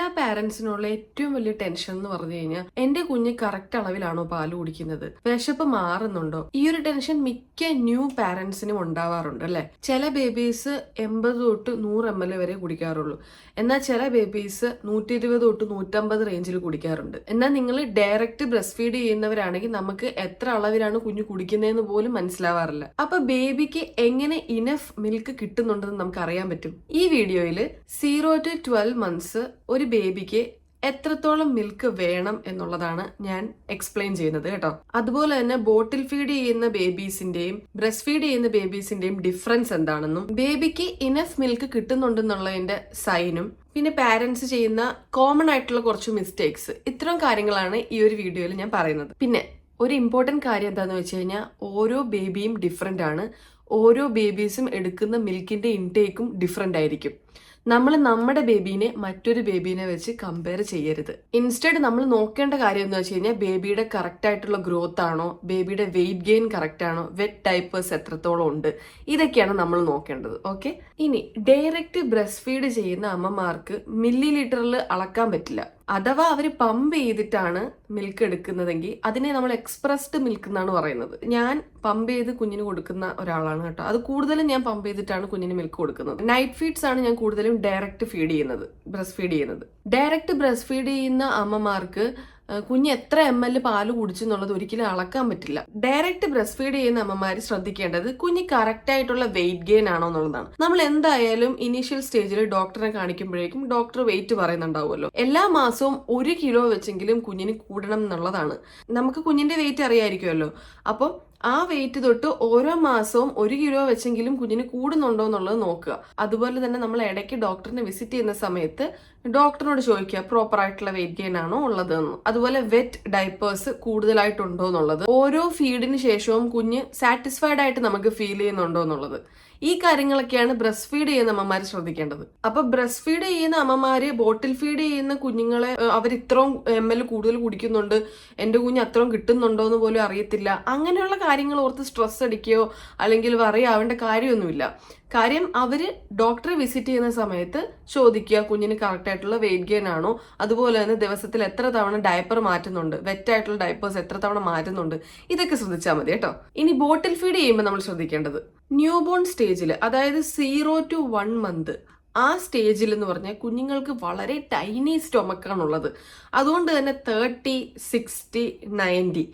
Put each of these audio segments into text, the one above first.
എല്ലാ പാരന്റ്സിനുള്ള ഏറ്റവും വലിയ ടെൻഷൻ എന്ന് പറഞ്ഞു കഴിഞ്ഞാൽ എന്റെ കുഞ്ഞ് കറക്റ്റ് അളവിലാണോ പാല് കുടിക്കുന്നത്, വിശപ്പ് മാറുന്നുണ്ടോ? ഈ ഒരു ടെൻഷൻ മിക്ക ന്യൂ പാരന്റ്സിനും ഉണ്ടാവാറുണ്ട് അല്ലെ. ചില ബേബീസ് 80 തൊട്ട് 100 ml വരെ കുടിക്കാറുള്ളൂ. എന്നാൽ ചില ബേബീസ് 120 തൊട്ട് 150 റേഞ്ചിൽ കുടിക്കാറുണ്ട്. എന്നാൽ നിങ്ങൾ ഡയറക്റ്റ് ബ്രസ്റ്റ് ഫീഡ് ചെയ്യുന്നവരാണെങ്കിൽ നമുക്ക് എത്ര അളവിലാണ് കുഞ്ഞു കുടിക്കുന്നതെന്ന് പോലും മനസ്സിലാവാറില്ല. അപ്പൊ ബേബിക്ക് എങ്ങനെ ഇനഫ് മിൽക്ക് കിട്ടുന്നുണ്ടെന്ന് നമുക്ക് അറിയാൻ പറ്റും. ഈ വീഡിയോയിൽ 0 to 12 months ഒരു ബേബിക്ക് എത്രത്തോളം മിൽക്ക് വേണം എന്നുള്ളതാണ് ഞാൻ എക്സ്പ്ലെയിൻ ചെയ്യുന്നത് കേട്ടോ. അതുപോലെ തന്നെ ബോട്ടിൽ ഫീഡ് ചെയ്യുന്ന ബേബീസിന്റെയും ബ്രസ്റ്റ് ഫീഡ് ചെയ്യുന്ന ബേബീസിന്റെയും ഡിഫറൻസ് എന്താണെന്നും ബേബിക്ക് ഇനഫ് മിൽക്ക് കിട്ടുന്നുണ്ടെന്നുള്ളതിന്റെ സൈനും പിന്നെ പാരന്റ്സ് ചെയ്യുന്ന കോമൺ ആയിട്ടുള്ള കുറച്ച് മിസ്റ്റേക്സ്, ഇത്തരം കാര്യങ്ങളാണ് ഈ ഒരു വീഡിയോയിൽ ഞാൻ പറയുന്നത്. പിന്നെ ഒരു ഇമ്പോർട്ടന്റ് കാര്യം എന്താണെന്ന് വെച്ച് കഴിഞ്ഞാൽ ഓരോ ബേബിയും ഡിഫറെന്റ് ആണ്. ഓരോ ബേബീസും എടുക്കുന്ന മിൽക്കിന്റെ ഇൻടേക്കും ഡിഫറെന്റ് ആയിരിക്കും. നമ്മൾ നമ്മുടെ ബേബീനെ മറ്റൊരു ബേബീനെ വെച്ച് കമ്പയർ ചെയ്യരുത്. ഇൻസ്റ്റെഡ് നമ്മൾ നോക്കേണ്ട കാര്യം എന്ന് വെച്ച് കഴിഞ്ഞാൽ ബേബിയുടെ കറക്റ്റ് ആയിട്ടുള്ള ഗ്രോത്ത് ആണോ, ബേബിയുടെ വെയിറ്റ് ഗെയിൻ കറക്റ്റ് ആണോ, വെറ്റ് ഡൈപ്പേഴ്സ് എത്രത്തോളം ഉണ്ട്, ഇതൊക്കെയാണ് നമ്മൾ നോക്കേണ്ടത്. ഓക്കെ. ഇനി ഡയറക്റ്റ് ബ്രസ്റ്റ് ഫീഡ് ചെയ്യുന്ന അമ്മമാർക്ക് മില്ലി ലിറ്ററിൽ അളക്കാൻ പറ്റില്ല. അഥവാ അവർ പമ്പ് ചെയ്തിട്ടാണ് മിൽക്ക് എടുക്കുന്നതെങ്കിൽ അതിനെ നമ്മൾ എക്സ്പ്രസ്ഡ് മിൽക്ക് എന്നാണ് പറയുന്നത്. ഞാൻ പമ്പ് ചെയ്ത് കുഞ്ഞിന് കൊടുക്കുന്ന ഒരാളാണ് കേട്ടോ. അത് കൂടുതലും ഞാൻ പമ്പ് ചെയ്തിട്ടാണ് കുഞ്ഞിന് മിൽക്ക് കൊടുക്കുന്നത്. നൈറ്റ് ഫീഡ്സ് ആണ് ഞാൻ കൂടുതലും ഡയറക്റ്റ് ഫീഡ് ചെയ്യുന്നത്, ബ്രസ്റ്റ് ഫീഡ് ചെയ്യുന്നത്. ഡയറക്റ്റ് ബ്രസ്റ്റ് ഫീഡ് ചെയ്യുന്ന അമ്മമാർക്ക് കുഞ്ഞ് എത്ര ml പാല് കുടിച്ചു എന്നുള്ളത് ഒരിക്കലും അളക്കാൻ പറ്റില്ല. ഡയറക്റ്റ് ബ്രസ്റ്റ് ഫീഡ് ചെയ്യുന്ന അമ്മമാര് ശ്രദ്ധിക്കേണ്ടത് കുഞ്ഞ് കറക്റ്റ് ആയിട്ടുള്ള വെയിറ്റ് ഗെയിൻ ആണോ എന്നുള്ളതാണ്. നമ്മൾ എന്തായാലും ഇനീഷ്യൽ സ്റ്റേജിൽ ഡോക്ടറെ കാണിക്കുമ്പോഴേക്കും ഡോക്ടർ വെയിറ്റ് പറയുന്നുണ്ടാവുമല്ലോ. എല്ലാ മാസവും 1 കിലോ വെച്ചെങ്കിലും കുഞ്ഞിന് കൂടണം എന്നുള്ളതാണ്. നമുക്ക് കുഞ്ഞിന്റെ വെയിറ്റ് അറിയായിരിക്കുമല്ലോ. അപ്പം ആ വെയിറ്റ് തൊട്ട് ഓരോ മാസവും 1 കിലോ വെച്ചെങ്കിലും കുഞ്ഞിന് കൂടുന്നുണ്ടോ എന്നുള്ളത് നോക്കുക. അതുപോലെ തന്നെ നമ്മൾ ഇടയ്ക്ക് ഡോക്ടറിനെ വിസിറ്റ് ചെയ്യുന്ന സമയത്ത് ഡോക്ടറിനോട് ചോദിക്കുക പ്രോപ്പർ ആയിട്ടുള്ള വെയിറ്റ് ഗെയിൻ ആണോ ഉള്ളത് എന്ന്. അതുപോലെ വെറ്റ് ഡൈപ്പേഴ്സ് കൂടുതലായിട്ടുണ്ടോ എന്നുള്ളത്. ഓരോ ഫീഡിന് ശേഷവും കുഞ്ഞ് സാറ്റിസ്ഫൈഡ് ആയിട്ട് നമുക്ക് ഫീൽ ചെയ്യുന്നുണ്ടോ എന്നുള്ളത്. ഈ കാര്യങ്ങളൊക്കെയാണ് ബ്രസ്റ്റ് ഫീഡ് ചെയ്യുന്ന അമ്മമാര് ശ്രദ്ധിക്കേണ്ടത്. അപ്പൊ ബ്രസ്റ്റ് ഫീഡ് ചെയ്യുന്ന അമ്മമാര് ബോട്ടിൽ ഫീഡ് ചെയ്യുന്ന കുഞ്ഞുങ്ങളെ അവർ ഇത്രയും ml കൂടുതൽ കുടിക്കുന്നുണ്ട്, എന്റെ കുഞ്ഞ് അത്രയും കിട്ടുന്നുണ്ടോ എന്ന് പോലും അറിയത്തില്ല, അങ്ങനെയുള്ള കാര്യങ്ങൾ ഓർത്ത് സ്ട്രെസ് അടിക്കുകയോ അല്ലെങ്കിൽ വറിയാവേണ്ട കാര്യമൊന്നുമില്ല. കാര്യം അവര് ഡോക്ടറെ വിസിറ്റ് ചെയ്യുന്ന സമയത്ത് ചോദിക്കുക കുഞ്ഞിന് കറക്റ്റ് ആയിട്ടുള്ള വെയിറ്റ് ഗെയിൻ ആണോ, അതുപോലെ തന്നെ ദിവസത്തിൽ എത്ര തവണ ഡയപ്പർ മാറ്റുന്നുണ്ട്, വെറ്റ് ആയിട്ടുള്ള ഡയപ്പേഴ്സ് എത്ര തവണ മാറ്റുന്നുണ്ട്, ഇതൊക്കെ ശ്രദ്ധിച്ചാൽ മതി കേട്ടോ. ഇനി ബോട്ടിൽ ഫീഡ് ചെയ്യുമ്പോൾ നമ്മൾ ശ്രദ്ധിക്കേണ്ടത് ന്യൂ ബോൺ സ്റ്റേജിൽ, അതായത് 0 to 1 month ആ സ്റ്റേജിൽ എന്ന് പറഞ്ഞാൽ കുഞ്ഞുങ്ങൾക്ക് വളരെ ടൈനി സ്റ്റൊമക്കാണുള്ളത്. അതുകൊണ്ട് തന്നെ 30, 60, 90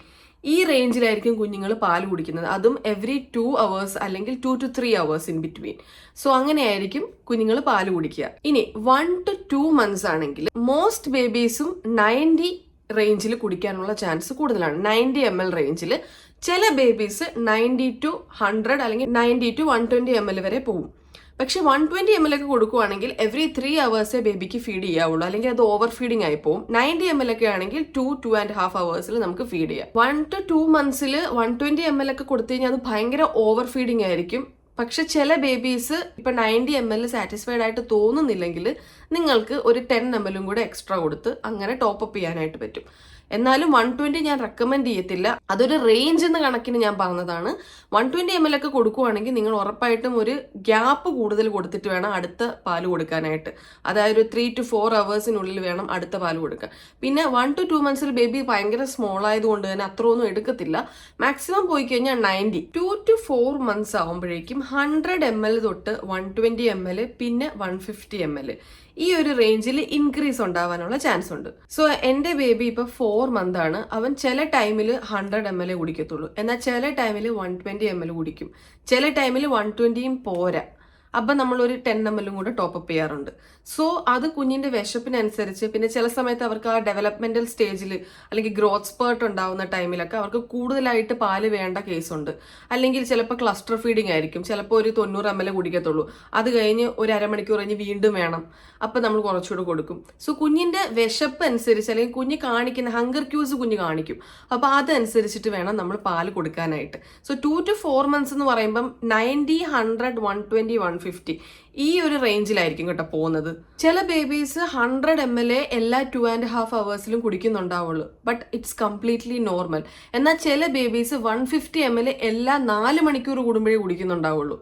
ഈ റേഞ്ചിലായിരിക്കും കുഞ്ഞുങ്ങൾ പാല് കുടിക്കുന്നത്. അതും എവറി 2 hours അല്ലെങ്കിൽ 2 to 3 hours in between. So അങ്ങനെയായിരിക്കും കുഞ്ഞുങ്ങൾ പാല് കുടിക്കുക. ഇനി 1 to 2 months ആണെങ്കിൽ മോസ്റ്റ് ബേബീസും 90 റേഞ്ചിൽ കുടിക്കാനുള്ള ചാൻസ് കൂടുതലാണ്. 90 ml റേഞ്ചിൽ. ചില ബേബീസ് 90 to 100 അല്ലെങ്കിൽ 90 to 120 ml വരെ പോകും. പക്ഷെ 120 ml ഒക്കെ കൊടുക്കുവാണെങ്കിൽ എവറി 3 hours ബേബിക്ക് ഫീഡ് ചെയ്യാവുള്ളൂ, അല്ലെങ്കിൽ അത് ഓവർ ഫീഡിങ് ആയി പോകും. 90 ml ഒക്കെ ആണെങ്കിൽ 2.5 hours നമുക്ക് ഫീഡ് ചെയ്യാം. 1 to 2 months 120 ml ഒക്കെ കൊടുത്തു കഴിഞ്ഞാൽ അത് ഭയങ്കര ഓവർ ഫീഡിങ് ആയിരിക്കും. പക്ഷെ ചില ബേബീസ് ഇപ്പൊ 90 ml സാറ്റിസ്ഫൈഡ് ആയിട്ട് തോന്നുന്നില്ലെങ്കിൽ നിങ്ങൾക്ക് ഒരു 10 ml കൂടെ എക്സ്ട്രാ കൊടുത്ത് അങ്ങനെ ടോപ്പ് അപ്പ് ചെയ്യാനായിട്ട് പറ്റും. എന്നാലും 120 ഞാൻ റെക്കമെൻഡ് ചെയ്യത്തില്ല. അതൊരു റേഞ്ച് എന്ന കണക്കിന് ഞാൻ പറഞ്ഞതാണ്. 120 ml ഒക്കെ കൊടുക്കുവാണെങ്കിൽ നിങ്ങൾ ഉറപ്പായിട്ടും ഒരു ഗ്യാപ്പ് കൂടുതൽ കൊടുത്തിട്ട് വേണം അടുത്ത പാല് കൊടുക്കാനായിട്ട്. അതായത് 3 to 4 hours വേണം അടുത്ത പാല് കൊടുക്കാൻ. പിന്നെ 1 to 2 months ബേബി ഭയങ്കര സ്മോൾ ആയതുകൊണ്ട് തന്നെ അത്രയൊന്നും എടുക്കത്തില്ല. മാക്സിമം പോയി കഴിഞ്ഞാൽ 90. 2 to 4 months ആവുമ്പോഴേക്കും 100 ml തൊട്ട് 120 ml പിന്നെ 150 ml ഈ ഒരു റേഞ്ചിൽ ഇൻക്രീസ് ഉണ്ടാവാനുള്ള ചാൻസ് ഉണ്ട്. സോ എന്റെ ബേബി ഇപ്പൊ 4 months ആണ്. അവൻ ചില ടൈമിൽ 100 ml കുടിക്കത്തുള്ളൂ, എന്നാൽ ചില ടൈമിൽ 120 ml കുടിക്കും. ചില ടൈമിൽ 120 പോരാ, അപ്പം നമ്മൾ ഒരു 10 ml കൂടെ ടോപ്പ് അപ്പ് ചെയ്യാറുണ്ട്. സോ അത് കുഞ്ഞിന്റെ വിശപ്പിനനുസരിച്ച്, പിന്നെ ചില സമയത്ത് അവർക്ക് ആ ഡെവലപ്മെന്റൽ സ്റ്റേജിൽ അല്ലെങ്കിൽ ഗ്രോത്ത് സ്പേർട്ട് ഉണ്ടാവുന്ന ടൈമിലൊക്കെ അവർക്ക് കൂടുതലായിട്ട് പാല് വേണ്ട കേസുണ്ട്. അല്ലെങ്കിൽ ചിലപ്പോൾ ക്ലസ്റ്റർ ഫീഡിങ് ആയിരിക്കും. ചിലപ്പോൾ ഒരു 90 ml കുടിക്കത്തുള്ളൂ, അത് കഴിഞ്ഞ് ഒരു അരമണിക്കൂർ കഴിഞ്ഞ് വീണ്ടും വേണം, അപ്പം നമ്മൾ കുറച്ചുകൂടെ കൊടുക്കും. സോ കുഞ്ഞിന്റെ വിശപ്പ് അനുസരിച്ച് അല്ലെങ്കിൽ കുഞ്ഞ് കാണിക്കുന്ന ഹങ്കർ ക്യൂസ് കുഞ്ഞ് കാണിക്കും. അപ്പോൾ അതനുസരിച്ചിട്ട് വേണം നമ്മൾ പാല് കൊടുക്കാനായിട്ട്. സോ 2 to 4 months എന്ന് പറയുമ്പം 90, 100, 120, 150 ഈ ഒരു റേഞ്ചിലായിരിക്കും കേട്ടോ പോകുന്നത്. ചില ബേബീസ് 100 ml എല്ലാ 2.5 hours കുടിക്കുന്നുണ്ടാവുള്ളൂ. But it's completely normal. എന്നാൽ ചില ബേബീസ് 150 ml എല്ലാ 4 മണിക്കൂർ കൂടുമ്പോഴേ കുടിക്കുന്നുണ്ടാവുള്ളൂ.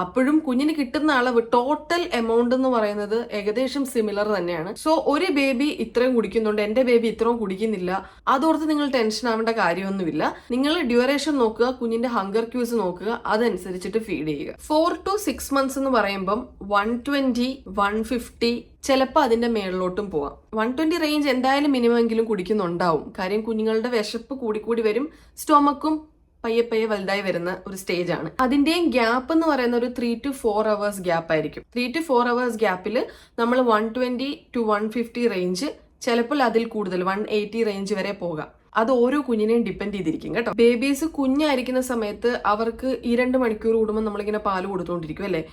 അപ്പോഴും കുഞ്ഞിന് കിട്ടുന്ന അളവ് ടോട്ടൽ എമൗണ്ട് എന്ന് പറയുന്നത് ഏകദേശം സിമിലർ തന്നെയാണ്. സോ ഒരു ബേബി ഇത്രയും കുടിക്കുന്നുണ്ട്, എന്റെ ബേബി ഇത്രയും കുടിക്കുന്നില്ല, അതോർത്ത് നിങ്ങൾ ടെൻഷൻ ആവേണ്ട കാര്യമൊന്നുമില്ല. നിങ്ങൾ ഡ്യൂറേഷൻ നോക്കുക, കുഞ്ഞിന്റെ ഹങ്കർ ക്യൂസ് നോക്കുക, അതനുസരിച്ചിട്ട് ഫീഡ് ചെയ്യുക. 4 to 6 months എന്ന് പറയുമ്പം 120, 150 ചിലപ്പോൾ അതിന്റെ മേളിലോട്ടും പോവാം. 120 റേഞ്ച് എന്തായാലും മിനിമം എങ്കിലും കുടിക്കുന്നുണ്ടാവും. കാര്യം കുഞ്ഞുങ്ങളുടെ വിശപ്പ് കൂടിക്കൂടി വരും, സ്റ്റൊമക്കും പയ്യെ വലുതായി വരുന്ന ഒരു സ്റ്റേജ് ആണ്. അതിന്റെയും ഗ്യാപ്പ് എന്ന് പറയുന്ന ഒരു 3 to 4 hours ഗ്യാപ്പ് ആയിരിക്കും. 3 to 4 hours ഗ്യാപ്പിൽ നമ്മൾ 120 to 150 റേഞ്ച്, ചിലപ്പോൾ അതിൽ കൂടുതൽ 180 റേഞ്ച് വരെ പോകാം. അത് ഓരോ കുഞ്ഞിനെയും ഡിപ്പെൻഡ് ചെയ്തിരിക്കും കേട്ടോ. ബേബീസ് കുഞ്ഞായിരിക്കുന്ന സമയത്ത് അവർക്ക് 2 മണിക്കൂർ കൂടുമ്പോൾ നമ്മളിങ്ങനെ പാല് കൊടുത്തുകൊണ്ടിരിക്കും അല്ലേ.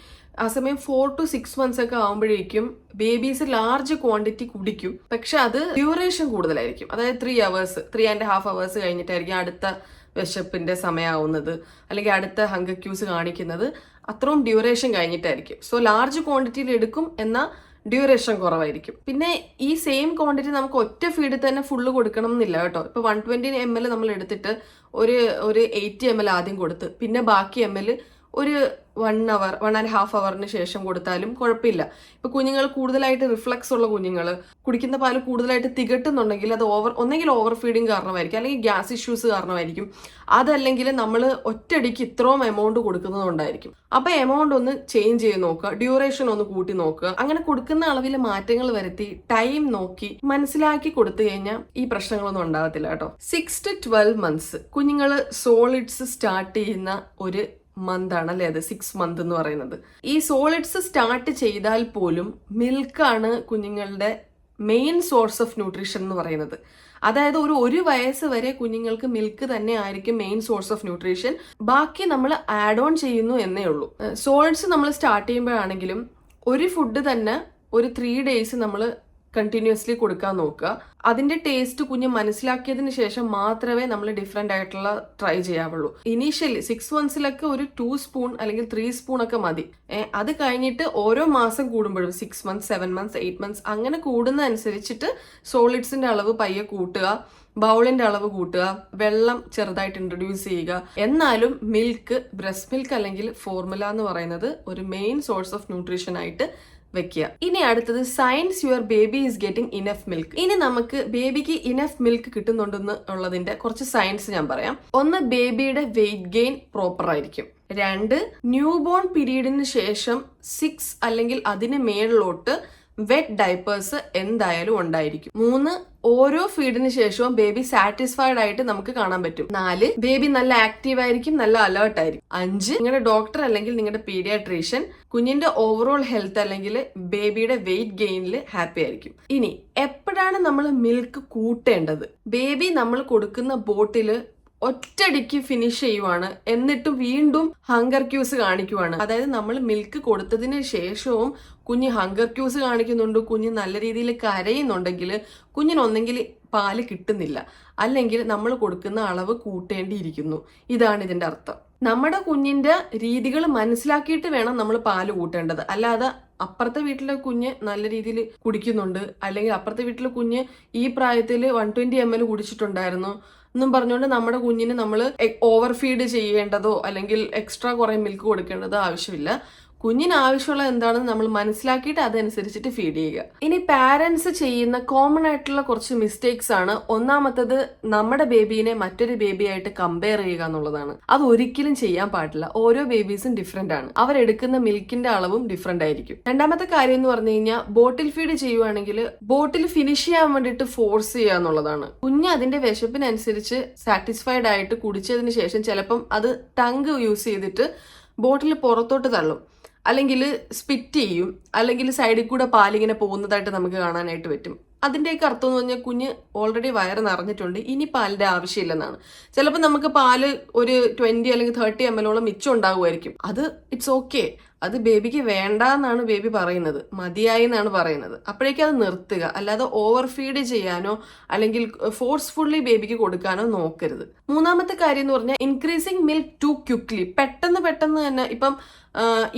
ആ സമയം 4 to 6 months ഒക്കെ ആകുമ്പോഴേക്കും ബേബീസ് ലാർജ് ക്വാണ്ടിറ്റി കുടിക്കും. പക്ഷെ അത് ഡ്യൂറേഷൻ കൂടുതലായിരിക്കും. അതായത് 3 hours, 3.5 hours കഴിഞ്ഞിട്ടായിരിക്കും അടുത്ത വിശപ്പിന്റെ സമയമാവുന്നത്, അല്ലെങ്കിൽ അടുത്ത ഹങ്കർ ക്യൂസ് കാണിക്കുന്നത്. അത്രയും ഡ്യൂറേഷൻ കഴിഞ്ഞിട്ടായിരിക്കും. സോ ലാർജ് ക്വാണ്ടിറ്റിയിൽ എടുക്കും, എന്നാൽ ഡ്യൂറേഷൻ കുറവായിരിക്കും. പിന്നെ ഈ സെയിം ക്വാണ്ടിറ്റി നമുക്ക് ഒറ്റ ഫീഡ് തന്നെ ഫുള്ള് കൊടുക്കണം എന്നില്ല കേട്ടോ. ഇപ്പൊ 120 ml നമ്മൾ എടുത്തിട്ട് ഒരു 80 ml ആദ്യം കൊടുത്ത് പിന്നെ ബാക്കി ml ഒരു 1 hour, 1.5 hour ശേഷം കൊടുത്താലും കുഴപ്പമില്ല. ഇപ്പൊ കുഞ്ഞുങ്ങൾ കൂടുതലായിട്ട് റിഫ്ലക്സ് ഉള്ള കുഞ്ഞുങ്ങൾ കുടിക്കുന്ന പാല് കൂടുതലായിട്ട് തികട്ടുന്നുണ്ടെങ്കിൽ അത് ഒന്നെങ്കിൽ ഓവർ ഫീഡിങ് കാരണമായിരിക്കും, അല്ലെങ്കിൽ ഗ്യാസ് ഇഷ്യൂസ് കാരണമായിരിക്കും, അതല്ലെങ്കിൽ നമ്മൾ ഒറ്റയടിക്ക് ഇത്രയും എമൗണ്ട് കൊടുക്കുന്നതുകൊണ്ടായിരിക്കും. അപ്പൊ എമൗണ്ട് ഒന്ന് ചേഞ്ച് ചെയ്ത് നോക്കുക, ഡ്യൂറേഷൻ ഒന്ന് കൂട്ടി നോക്കുക. അങ്ങനെ കൊടുക്കുന്ന അളവിൽ മാറ്റങ്ങൾ വരുത്തി ടൈം നോക്കി മനസ്സിലാക്കി കൊടുത്തു കഴിഞ്ഞാൽ ഈ പ്രശ്നങ്ങളൊന്നും ഉണ്ടാകത്തില്ല കേട്ടോ. 6 to 12 months കുഞ്ഞുങ്ങൾ സോളിഡ്സ് സ്റ്റാർട്ട് ചെയ്യുന്ന ഒരു മന്താണ് അല്ലേ അത് 6 month എന്ന് പറയുന്നത്. ഈ സോളിഡ്സ് സ്റ്റാർട്ട് ചെയ്താൽ പോലും മിൽക്കാണ് കുഞ്ഞുങ്ങളുടെ മെയിൻ സോഴ്സ് ഓഫ് ന്യൂട്രീഷൻ എന്ന് പറയുന്നത്. അതായത് ഒരു വയസ്സ് വരെ കുഞ്ഞുങ്ങൾക്ക് മിൽക്ക് തന്നെ ആയിരിക്കും മെയിൻ സോഴ്സ് ഓഫ് ന്യൂട്രീഷൻ. ബാക്കി നമ്മൾ ആഡ് ഓൺ ചെയ്യുന്നു എന്നേ ഉള്ളൂ. സോളിഡ്സ് നമ്മൾ സ്റ്റാർട്ട് ചെയ്യുമ്പോഴാണെങ്കിലും ഒരു ഫുഡ് തന്നെ ഒരു 3 days നമ്മൾ കണ്ടിന്യൂസ്ലി കൊടുക്കാൻ നോക്കുക. അതിന്റെ ടേസ്റ്റ് കുഞ്ഞ് മനസ്സിലാക്കിയതിന് ശേഷം മാത്രമേ നമ്മൾ ഡിഫറെന്റ് ആയിട്ടുള്ള ട്രൈ ചെയ്യാവുള്ളൂ. ഇനീഷ്യലി 6 monthsലൊക്കെ ഒരു 2 spoon അല്ലെങ്കിൽ 3 spoon ഒക്കെ മതി. അത് കഴിഞ്ഞിട്ട് ഓരോ മാസം കൂടുമ്പോഴും 6 months, 7 months, 8 months അങ്ങനെ കൂടുന്ന അനുസരിച്ചിട്ട് സോളിഡ്സിന്റെ അളവ് പയ്യെ കൂട്ടുക, ബൗളിന്റെ അളവ് കൂട്ടുക, വെള്ളം ചെറുതായിട്ട് ഇൻട്രൊഡ്യൂസ് ചെയ്യുക. എന്നാലും മിൽക്ക്, ബ്രസ്റ്റ് മിൽക്ക് അല്ലെങ്കിൽ ഫോർമുല എന്ന് പറയുന്നത് ഒരു മെയിൻ സോഴ്സ് ഓഫ് ന്യൂട്രീഷൻ ആയിട്ട് വെക്കുക. ഇനി അടുത്തത് science your baby is getting enough milk. ഇനി നമുക്ക് ബേബിക്ക് ഇനഫ് മിൽക്ക് കിട്ടുന്നുണ്ടെന്ന് ഉള്ളതിന്റെ കുറച്ച് സയൻസ് ഞാൻ പറയാം. ഒന്ന്, ബേബിയുടെ വെയിറ്റ് ഗെയിൻ പ്രോപ്പർ ആയിരിക്കും. 2, ന്യൂ ബോൺ പീരീഡിന് ശേഷം 6 അല്ലെങ്കിൽ അതിന് മേളിലോട്ട് വെറ്റ് ഡൈപ്പേഴ്സ് എന്തായാലും ഉണ്ടായിരിക്കും. 3, ഓരോ ഫീഡിന് ശേഷവും ബേബി സാറ്റിസ്ഫൈഡ് ആയിട്ട് നമുക്ക് കാണാൻ പറ്റും. 4, ബേബി നല്ല ആക്റ്റീവ് ആയിരിക്കും, നല്ല അലേർട്ട് ആയിരിക്കും. 5, നിങ്ങളുടെ ഡോക്ടർ അല്ലെങ്കിൽ നിങ്ങളുടെ പീഡിയാട്രീഷ്യൻ കുഞ്ഞിന്റെ ഓവറോൾ ഹെൽത്ത് അല്ലെങ്കിൽ ബേബിയുടെ വെയിറ്റ് ഗെയിനിൽ ഹാപ്പി ആയിരിക്കും. ഇനി എപ്പോഴാണ് നമ്മൾ മിൽക്ക് കൂട്ടേണ്ടത്? ബേബി നമ്മൾ കൊടുക്കുന്ന ബോട്ടില് ഒറ്റടിക്ക് ഫിനിഷ് ചെയ്യുവാണ്, എന്നിട്ട് വീണ്ടും ഹങ്കർ ക്യൂസ് കാണിക്കുവാണ്. അതായത് നമ്മൾ മിൽക്ക് കൊടുത്തതിന് ശേഷവും കുഞ്ഞ് ഹങ്കർ ക്യൂസ് കാണിക്കുന്നുണ്ട്, കുഞ്ഞ് നല്ല രീതിയിൽ കരയുന്നുണ്ടെങ്കിൽ കുഞ്ഞിനൊന്നെങ്കിൽ പാല് കിട്ടുന്നില്ല, അല്ലെങ്കിൽ നമ്മൾ കൊടുക്കുന്ന അളവ് കൂട്ടേണ്ടിയിരിക്കുന്നു. ഇതാണ് ഇതിന്റെ അർത്ഥം. നമ്മുടെ കുഞ്ഞിന്റെ രീതികൾ മനസ്സിലാക്കിയിട്ട് വേണം നമ്മൾ പാല് കൂട്ടേണ്ടത്. അല്ലാതെ അപ്പുറത്തെ വീട്ടിലെ കുഞ്ഞ് നല്ല രീതിയിൽ കുടിക്കുന്നുണ്ട്, അല്ലെങ്കിൽ അപ്പുറത്തെ വീട്ടിലെ കുഞ്ഞ് ഈ പ്രായത്തിൽ 120 ml കുടിച്ചിട്ടുണ്ടായിരുന്നു എന്നും പറഞ്ഞുകൊണ്ട് നമ്മുടെ കുഞ്ഞിന് നമ്മൾ ഓവർ ഫീഡ് ചെയ്യേണ്ടതോ അല്ലെങ്കിൽ എക്സ്ട്രാ കുറെ മിൽക്ക് കൊടുക്കേണ്ടതോ ആവശ്യമില്ല. കുഞ്ഞിന് ആവശ്യമുള്ള എന്താണെന്ന് നമ്മൾ മനസ്സിലാക്കിയിട്ട് അതനുസരിച്ചിട്ട് ഫീഡ് ചെയ്യുക. ഇനി പാരന്റ്സ് ചെയ്യുന്ന കോമൺ ആയിട്ടുള്ള കുറച്ച് മിസ്റ്റേക്സ് ആണ്. ഒന്നാമത്തത്, നമ്മുടെ ബേബീനെ മറ്റൊരു ബേബിയായിട്ട് കമ്പയർ ചെയ്യുക എന്നുള്ളതാണ്. അത് ഒരിക്കലും ചെയ്യാൻ പാടില്ല. ഓരോ ബേബീസും ഡിഫറെന്റ് ആണ്, അവരെടുക്കുന്ന മിൽക്കിന്റെ അളവും ഡിഫറെന്റ് ആയിരിക്കും. രണ്ടാമത്തെ കാര്യം എന്ന് പറഞ്ഞു കഴിഞ്ഞാൽ, ബോട്ടിൽ ഫീഡ് ചെയ്യുവാണെങ്കിൽ ബോട്ടിൽ ഫിനിഷ് ചെയ്യാൻ വേണ്ടിയിട്ട് ഫോഴ്സ് ചെയ്യുക എന്നുള്ളതാണ്. കുഞ്ഞ് അതിന്റെ വിശപ്പിനനുസരിച്ച് സാറ്റിസ്ഫൈഡ് ആയിട്ട് കുടിച്ചതിന് ശേഷം ചിലപ്പം അത് ടങ്ക് യൂസ് ചെയ്തിട്ട് ബോട്ടിൽ പുറത്തോട്ട് തള്ളും, അല്ലെങ്കിൽ സ്പിറ്റ് ചെയ്യും, അല്ലെങ്കിൽ സൈഡിൽ കൂടെ പാലിങ്ങനെ പോകുന്നതായിട്ട് നമുക്ക് കാണാനായിട്ട് പറ്റും. അതിൻ്റെയൊക്കെ അർത്ഥം എന്ന് പറഞ്ഞാൽ കുഞ്ഞ് ഓൾറെഡി വയറ് നിറഞ്ഞിട്ടുണ്ട്, ഇനി പാലിന്റെ ആവശ്യമില്ലെന്നാണ്. ചിലപ്പോൾ നമുക്ക് പാല് ഒരു 20 അല്ലെങ്കിൽ 30 ml മിച്ചം ഉണ്ടാകുമായിരിക്കും. അത് ഇറ്റ്സ് ഓക്കെ, അത് ബേബിക്ക് വേണ്ട എന്നാണ് ബേബി പറയുന്നത്, മതിയായി എന്നാണ് പറയുന്നത്. അപ്പോഴേക്കും അത് നിർത്തുക, അല്ലാതെ ഓവർ ഫീഡ് ചെയ്യാനോ അല്ലെങ്കിൽ ഫോഴ്സ്ഫുള്ളി ബേബിക്ക് കൊടുക്കാനോ നോക്കരുത്. മൂന്നാമത്തെ കാര്യം എന്ന് പറഞ്ഞാൽ, ഇൻക്രീസിങ് മിൽക്ക് ടു ക്വിക്ലി. പെട്ടെന്ന് തന്നെ ഇപ്പം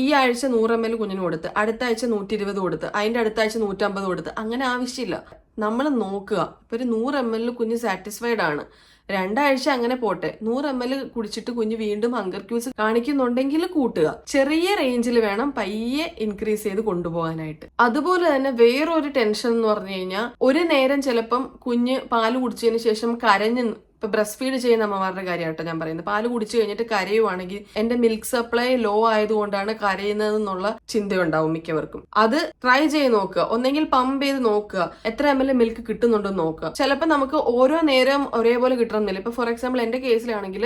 ഈ ആഴ്ച 100 ml കുഞ്ഞിന് കൊടുത്ത്, അടുത്ത ആഴ്ച 120 കൊടുത്ത്, അതിന്റെ അടുത്ത ആഴ്ച 150 കൊടുത്ത്, അങ്ങനെ ആവശ്യമില്ല. നമ്മൾ നോക്കുക. ഇപ്പൊ ഒരു 100 ml കുഞ്ഞ് സാറ്റിസ്ഫൈഡ് ആണ്, 2 ആഴ്ച അങ്ങനെ പോട്ടെ, 100 ml കുടിച്ചിട്ട് കുഞ്ഞ് വീണ്ടും ഹങ്കർ ക്യൂസ് കാണിക്കുന്നുണ്ടെങ്കിൽ കൂട്ടുക. ചെറിയ റേഞ്ചിൽ വേണം പയ്യെ ഇൻക്രീസ് ചെയ്ത് കൊണ്ടുപോകാനായിട്ട്. അതുപോലെ തന്നെ വേറൊരു ടെൻഷൻ എന്ന് പറഞ്ഞു കഴിഞ്ഞാൽ, ഒരു നേരം ചിലപ്പം കുഞ്ഞ് പാല് കുടിച്ചതിന് ശേഷം കരഞ്ഞ്, ഇപ്പൊ ബ്രസ്റ്റ് ഫീഡ് ചെയ്യുന്ന അമ്മമാരുടെ കാര്യമായിട്ടോ ഞാൻ പറയുന്നത്, പാല് കുടിച്ചു കഴിഞ്ഞിട്ട് കരയുവാണെങ്കിൽ എന്റെ മിൽക്ക് സപ്ലൈ ലോ ആയതുകൊണ്ടാണ് കരയുന്നതെന്നുള്ള ചിന്തയുണ്ടാവും മിക്കവർക്കും. അത് ട്രൈ ചെയ്ത് നോക്കുക. ഒന്നെങ്കിൽ പമ്പ് ചെയ്ത് നോക്കുക, എത്ര ml മിൽക്ക് കിട്ടുന്നുണ്ടെന്ന് നോക്കുക. ചിലപ്പോൾ നമുക്ക് ഓരോ നേരം ഒരേപോലെ കിട്ടണമെന്നില്ല. ഇപ്പൊ ഫോർ എക്സാമ്പിൾ എന്റെ കേസിലാണെങ്കിൽ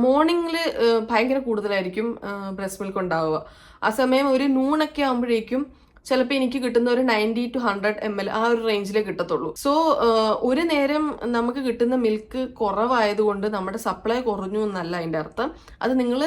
മോർണിംഗിൽ ഭയങ്കര കൂടുതലായിരിക്കും ബ്രസ്റ്റ് മിൽക്ക് ഉണ്ടാവുക. ആ സമയം ഒരു നൂണൊക്കെ ആകുമ്പോഴേക്കും ചിലപ്പോൾ എനിക്ക് കിട്ടുന്ന ഒരു 90 to 100 ml ആ ഒരു റേഞ്ചിലേ കിട്ടത്തുള്ളൂ. സോ ഒരു നേരം നമുക്ക് കിട്ടുന്ന മിൽക്ക് കുറവായതുകൊണ്ട് നമ്മുടെ സപ്ലൈ കുറഞ്ഞു എന്നല്ല അതിന്റെ അർത്ഥം. അത് നിങ്ങൾ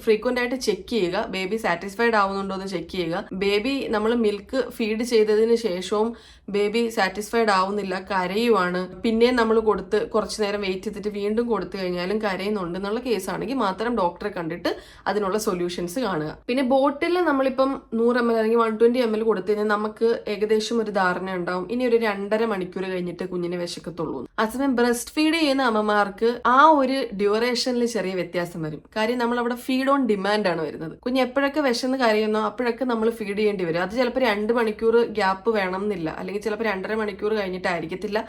ഫ്രീക്വന്റ് ആയിട്ട് ചെക്ക് ചെയ്യുക. ബേബി സാറ്റിസ്ഫൈഡ് ആവുന്നുണ്ടോ എന്ന് ചെക്ക് ചെയ്യുക. ബേബി നമ്മൾ മിൽക്ക് ഫീഡ് ചെയ്തതിന് ശേഷവും ബേബി സാറ്റിസ്ഫൈഡ് ആവുന്നില്ല, കരയുവാണ്, പിന്നെയും നമ്മൾ കൊടുത്ത് കുറച്ചു നേരം വെയിറ്റ് ചെയ്തിട്ട് വീണ്ടും കൊടുത്തു കഴിഞ്ഞാലും കരയുന്നുണ്ട് എന്നുള്ള കേസാണെങ്കിൽ മാത്രം ഡോക്ടറെ കണ്ടിട്ട് അതിനുള്ള സൊല്യൂഷൻസ് കാണുക. പിന്നെ ബോട്ടിൽ നമ്മളിപ്പം 100 ml അല്ലെങ്കിൽ 120 ml കൊടുത്തു കഴിഞ്ഞാൽ നമുക്ക് ഏകദേശം ഒരു ധാരണ ഉണ്ടാവും ഇനി ഒരു 2.5 മണിക്കൂർ കഴിഞ്ഞിട്ട് കുഞ്ഞിനെ വിശക്കത്തുള്ളൂ. അതേസമയം ബ്രസ്റ്റ് ഫീഡ് ചെയ്യുന്ന അമ്മമാർക്ക് ആ ഒരു ഡ്യൂറേഷനിൽ ചെറിയ വ്യത്യാസം വരും. കാര്യം നമ്മൾ അവിടെ ഫീഡ് ഓൺ ഡിമാൻഡ് ആണ് വരുന്നത്. കുഞ്ഞ് എപ്പോഴൊക്കെ വിശന്ന് കരയുന്നോ അപ്പോഴൊക്കെ നമ്മൾ ഫീഡ് ചെയ്യേണ്ടി വരും. അത് ചിലപ്പോൾ 2 മണിക്കൂർ ഗ്യാപ്പ് വേണം എന്നില്ല, അല്ലെങ്കിൽ ചിലപ്പോൾ 2.5 മണിക്കൂർ കഴിഞ്ഞിട്ടായിരിക്കത്തില്ല,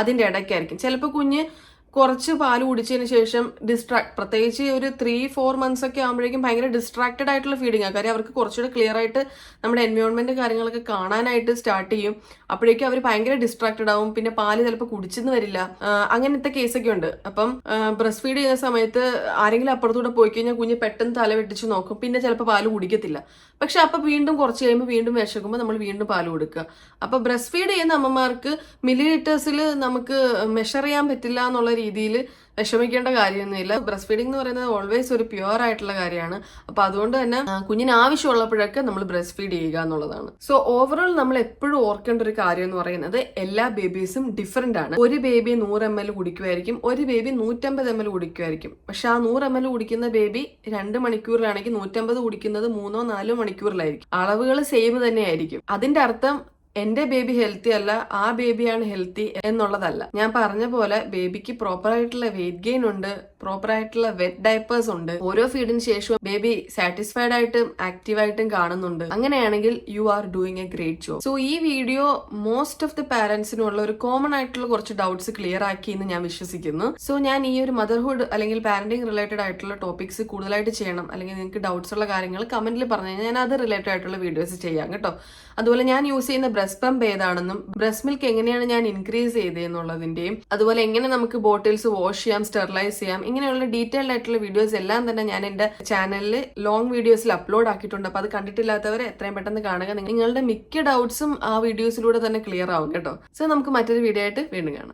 അതിന്റെ ഇടയ്ക്കായിരിക്കും. ചിലപ്പോൾ കുഞ്ഞ് കുറച്ച് പാല് കുടിച്ചതിന് ശേഷം പ്രത്യേകിച്ച് ഒരു 3-4 months ഒക്കെ ആകുമ്പോഴേക്കും ഭയങ്കര ഡിസ്ട്രാക്റ്റഡ് ആയിട്ടുള്ള ഫീഡിങ് ആണ്. കാര്യം അവർക്ക് കുറച്ചുകൂടെ ക്ലിയർ ആയിട്ട് നമ്മുടെ എൻവയോൺമെന്റ് കാര്യങ്ങളൊക്കെ കാണാനായിട്ട് സ്റ്റാർട്ട് ചെയ്യും. അപ്പോഴേക്കും അവർ ഭയങ്കര ഡിസ്ട്രാക്റ്റഡ് ആവും, പിന്നെ പാല് ചിലപ്പോൾ കുടിച്ചെന്ന് വരില്ല, അങ്ങനത്തെ കേസൊക്കെ ഉണ്ട്. അപ്പം ബ്രസ്റ്റ് ഫീഡ് ചെയ്യുന്ന സമയത്ത് ആരെങ്കിലും അപ്പുറത്തൂടെ പോയി കഴിഞ്ഞാൽ കുഞ്ഞ് പെട്ടെന്ന് തല വെട്ടിച്ച് നോക്കും, പിന്നെ ചിലപ്പോൾ പാല് കുടിക്കത്തില്ല. പക്ഷെ അപ്പൊ വീണ്ടും കുറച്ച് കഴിയുമ്പോൾ വീണ്ടും വിശക്കുമ്പോൾ നമ്മൾ വീണ്ടും പാല് കൊടുക്കുക. അപ്പൊ ബ്രസ്റ്റ് ഫീഡ് ചെയ്യുന്ന അമ്മമാർക്ക് മില്ലിലിറ്റേഴ്സിൽ നമുക്ക് മെഷർ ചെയ്യാൻ പറ്റില്ല എന്നുള്ള രീതിയിൽ വിഷമിക്കേണ്ട കാര്യമൊന്നുമില്ല. ബ്രസ്റ്റ് ഫീഡിംഗ് എന്ന് പറയുന്നത് ഓൾവേസ് ഒരു പ്യുവർ ആയിട്ടുള്ള കാര്യമാണ്. അപ്പൊ അതുകൊണ്ട് തന്നെ കുഞ്ഞിന് ആവശ്യമുള്ളപ്പോഴൊക്കെ നമ്മൾ ബ്രസ്റ്റ് ഫീഡ് ചെയ്യുക എന്നുള്ളതാണ്. സോ ഓവറോൾ നമ്മൾ എപ്പോഴും ഓർക്കേണ്ട ഒരു കാര്യം എന്ന് പറയുന്നത് എല്ലാ ബേബീസും ഡിഫറെന്റ് ആണ്. ഒരു ബേബി 100 ml കുടിക്കുമായിരിക്കും, ഒരു ബേബി 150 ml കുടിക്കുമായിരിക്കും. പക്ഷെ ആ 100 ml കുടിക്കുന്ന ബേബി 2 മണിക്കൂറിലാണെങ്കിൽ 150 കുടിക്കുന്നത് 3-4 മണിക്കൂറിലായിരിക്കും. അളവുകൾ സെയിം തന്നെയായിരിക്കും. അതിന്റെ അർത്ഥം എന്റെ ബേബി ഹെൽത്തി അല്ല, ആ ബേബിയാണ് ഹെൽത്തി എന്നുള്ളതല്ല. ഞാൻ പറഞ്ഞ പോലെ ബേബിക്ക് പ്രോപ്പർ ആയിട്ടുള്ള വെയിറ്റ് ഗെയിൻ ഉണ്ട്, പ്രോപ്പർ ആയിട്ടുള്ള വെറ്റ് ഡയപ്പേഴ്സ് ഉണ്ട്. ഓരോ ഫീഡിന് ശേഷവും ബേബി സാറ്റിസ്ഫൈഡ് ആയിട്ടും ആക്റ്റീവായിട്ടും കാണുന്നുണ്ട്. അങ്ങനെയാണെങ്കിൽ you are doing A great job. So ഈ വീഡിയോ മോസ്റ്റ് ഓഫ് ദി പാരന്റ്സിനുള്ള ഒരു കോമൺ ആയിട്ടുള്ള കുറച്ച് ഡൗട്ട്സ് ക്ലിയർ ആക്കി എന്ന് ഞാൻ വിശ്വസിക്കുന്നു. സോ ഞാൻ ഈ ഒരു മദർഹുഡ് അല്ലെങ്കിൽ പാരന്റിങ് റിലേറ്റഡ് ആയിട്ടുള്ള ടോപ്പിക്സ് കൂടുതലായിട്ട് ചെയ്യണം, അല്ലെങ്കിൽ നിങ്ങൾക്ക് ഡൗട്ട്സ് ഉള്ള കാര്യങ്ങൾ കമന്റിൽ പറഞ്ഞു കഴിഞ്ഞാൽ ഞാൻ അത് റിലേറ്റഡ് ആയിട്ടുള്ള വീഡിയോസ് ചെയ്യാം കേട്ടോ. അതുപോലെ ഞാൻ യൂസ് ചെയ്യുന്ന ബ്രസ്റ്റ് പമ്പ് ഏതാണെന്നും ബ്രസ്റ്റ് മിൽക്ക് എങ്ങനെയാണ് ഞാൻ ഇൻക്രീസ് ചെയ്തതെന്നുള്ളതിന്റെയും, അതുപോലെ എങ്ങനെ നമുക്ക് ബോട്ടിൽസ് വാഷ് ചെയ്യാം, സ്റ്റെറിലൈസ് ചെയ്യാം, ഇങ്ങനെയുള്ള ഡീറ്റെയിൽഡ് ആയിട്ടുള്ള വീഡിയോസ് എല്ലാം തന്നെ ഞാൻ എന്റെ ചാനലിൽ ലോങ് വീഡിയോസിൽ അപ്ലോഡ് ആക്കിയിട്ടുണ്ട്. അപ്പൊ അത് കണ്ടിട്ടില്ലാത്തവരെ എത്രയും പെട്ടെന്ന് കാണുക. നിങ്ങളുടെ മിക്ക ഡൗട്ട്സും ആ വീഡിയോസിലൂടെ തന്നെ ക്ലിയർ ആവും കേട്ടോ. സോ നമുക്ക് മറ്റൊരു വീഡിയോ ആയിട്ട് വീണ്ടും കാണാം.